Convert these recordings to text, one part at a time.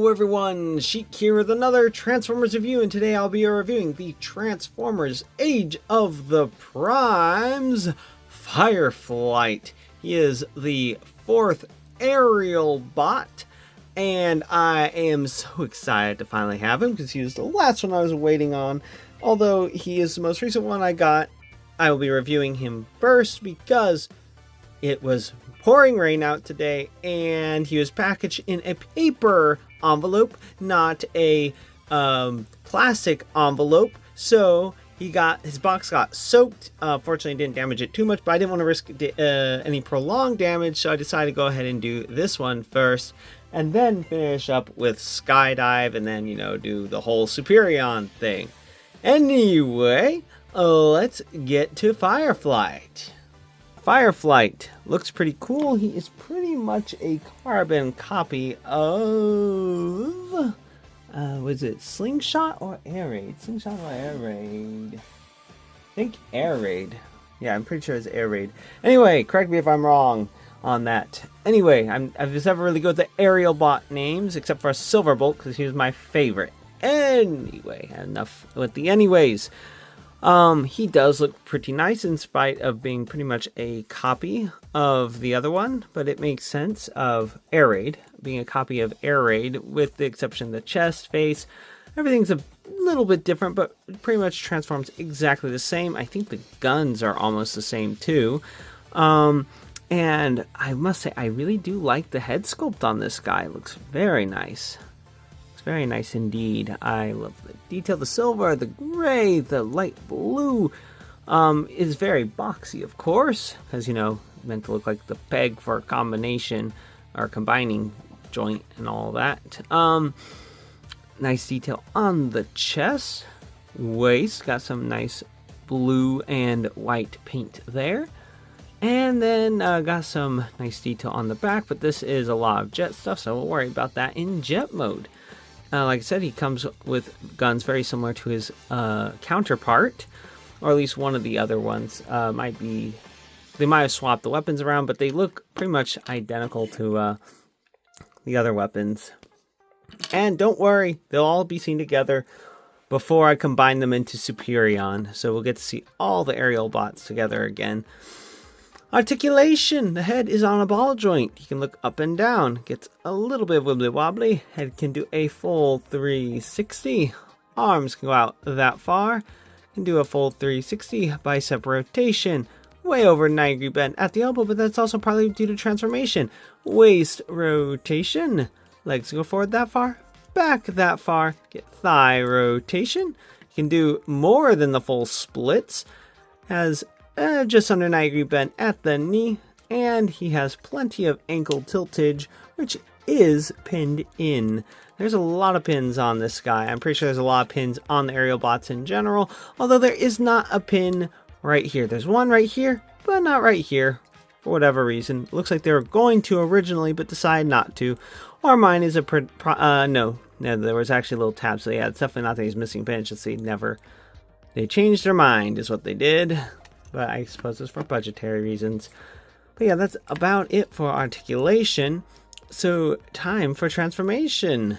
Hello everyone, Sheik here with another Transformers review, and today I'll be reviewing the Transformers Age of the Primes Fireflight. He is the fourth aerial bot, and I am so excited to finally have him because he was the last one I was waiting on. Although he is the most recent one I got, I will be reviewing him first because it was pouring rain out today, and he was packaged in a paper envelope, not a plastic envelope. So his box got soaked. Fortunately, didn't damage it too much, but I didn't want to risk any prolonged damage, so I decided to go ahead and do this one first, and then finish up with Skydive, and then do the whole Superion thing. Anyway, let's get to Fireflight. Fireflight looks pretty cool. He is pretty much a carbon copy of, was it Slingshot or Air Raid? Slingshot or Air Raid? I think Air Raid. Yeah, I'm pretty sure it's Air Raid. Anyway, correct me if I'm wrong on that. Anyway, I was never really good with the aerial bot names, except for Silverbolt, because he was my favorite. Anyway, enough with the anyways. He does look pretty nice in spite of being pretty much a copy of the other one, but it makes sense of Air Raid being a copy of Air Raid, with the exception of the chest, face. Everything's a little bit different, but pretty much transforms exactly the same. I think the guns are almost the same too. And I must say, I really do like the head sculpt on this guy. It looks very nice. Very nice indeed. I love the detail. The silver, the gray, the light blue is very boxy, of course, because meant to look like the peg for a combination or combining joint and all that. Nice detail on the chest. Waist got some nice blue and white paint there. And then got some nice detail on the back, but this is a lot of jet stuff, so we'll worry about that in jet mode. Like I said, he comes with guns very similar to his counterpart, or at least one of the other ones. They might have swapped the weapons around, but they look pretty much identical to the other weapons. And don't worry, they'll all be seen together before I combine them into Superion, so we'll get to see all the aerial bots together again. Articulation. The head is on a ball joint. You can look up and down. Gets a little bit wibbly wobbly. Head can do a full 360. Arms can go out that far. Can do a full 360. Bicep rotation. Way over 90-degree bend at the elbow, but that's also probably due to transformation. Waist rotation. Legs go forward that far. Back that far. Get thigh rotation. You can do more than the full splits. Has just under 90-degree bend at the knee, and he has plenty of ankle tiltage, which is pinned in. There's a lot of pins on this guy. I'm pretty sure there's a lot of pins on the aerial bots in general, although there is not a pin right here. There's one right here, but not right here, for whatever reason. Looks like they were going to originally, but decided not to. Or mine is no, there was actually a little tab, so yeah, it's definitely not that he's missing pins, just they changed their mind is what they did. But I suppose it's for budgetary reasons. But yeah, that's about it for articulation. So, time for transformation.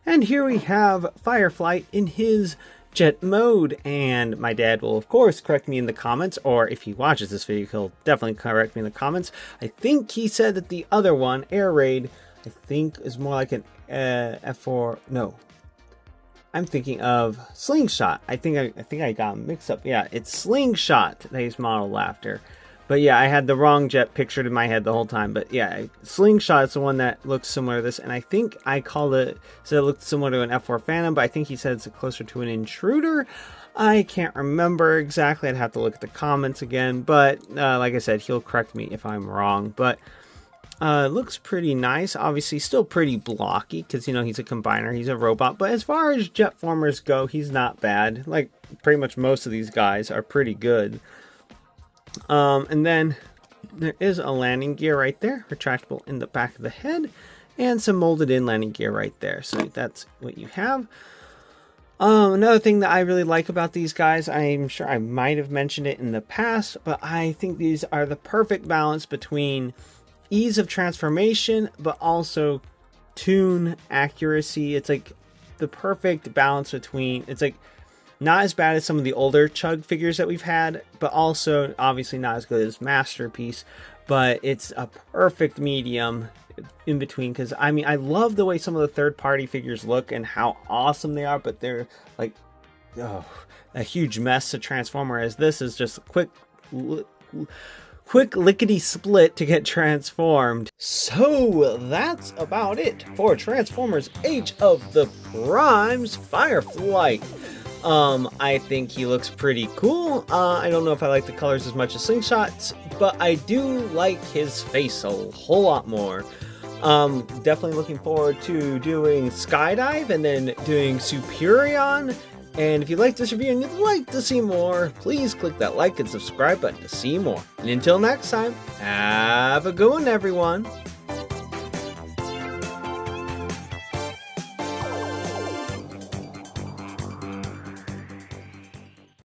And here we have Fireflight in his jet mode, and my dad will of course correct me in the comments, or if he watches this video he'll definitely correct me in the comments. I think he said that the other one, Air Raid, I think is more like an F4, no, I'm thinking of Slingshot. I think I got mixed up. Yeah, it's Slingshot that he's modeled after. But yeah, I had the wrong jet pictured in my head the whole time. But yeah, Slingshot is the one that looks similar to this. And I think I called it, so it looked similar to an F4 Phantom, but I think he said it's closer to an Intruder. I can't remember exactly. I'd have to look at the comments again. But like I said, he'll correct me if I'm wrong. But Looks pretty nice. Obviously, still pretty blocky because, you know, he's a combiner. He's a robot. But as far as jet formers go, he's not bad. Like, pretty much most of these guys are pretty good. And then there is a landing gear right there, retractable in the back of the head, and some molded in landing gear right there. So that's what you have. Another thing that I really like about these guys, I'm sure I might have mentioned it in the past, but I think these are the perfect balance between ease of transformation, but also tune accuracy. It's like the perfect balance between, it's like not as bad as some of the older Chug figures that we've had, but also obviously not as good as Masterpiece, but it's a perfect medium in between. Because I mean, I love the way some of the third-party figures look and how awesome they are, but they're like, oh, a huge mess to transform, whereas this is just quick lickety split to get transformed. So that's about it for Transformers Age of the Primes Fireflight. I think he looks pretty cool. I don't know if I like the colors as much as Slingshots, but I do like his face a whole lot more. Definitely looking forward to doing Skydive and then doing Superion. And if you like this review and you'd like to see more, please click that like and subscribe button to see more. And until next time, have a good one, everyone.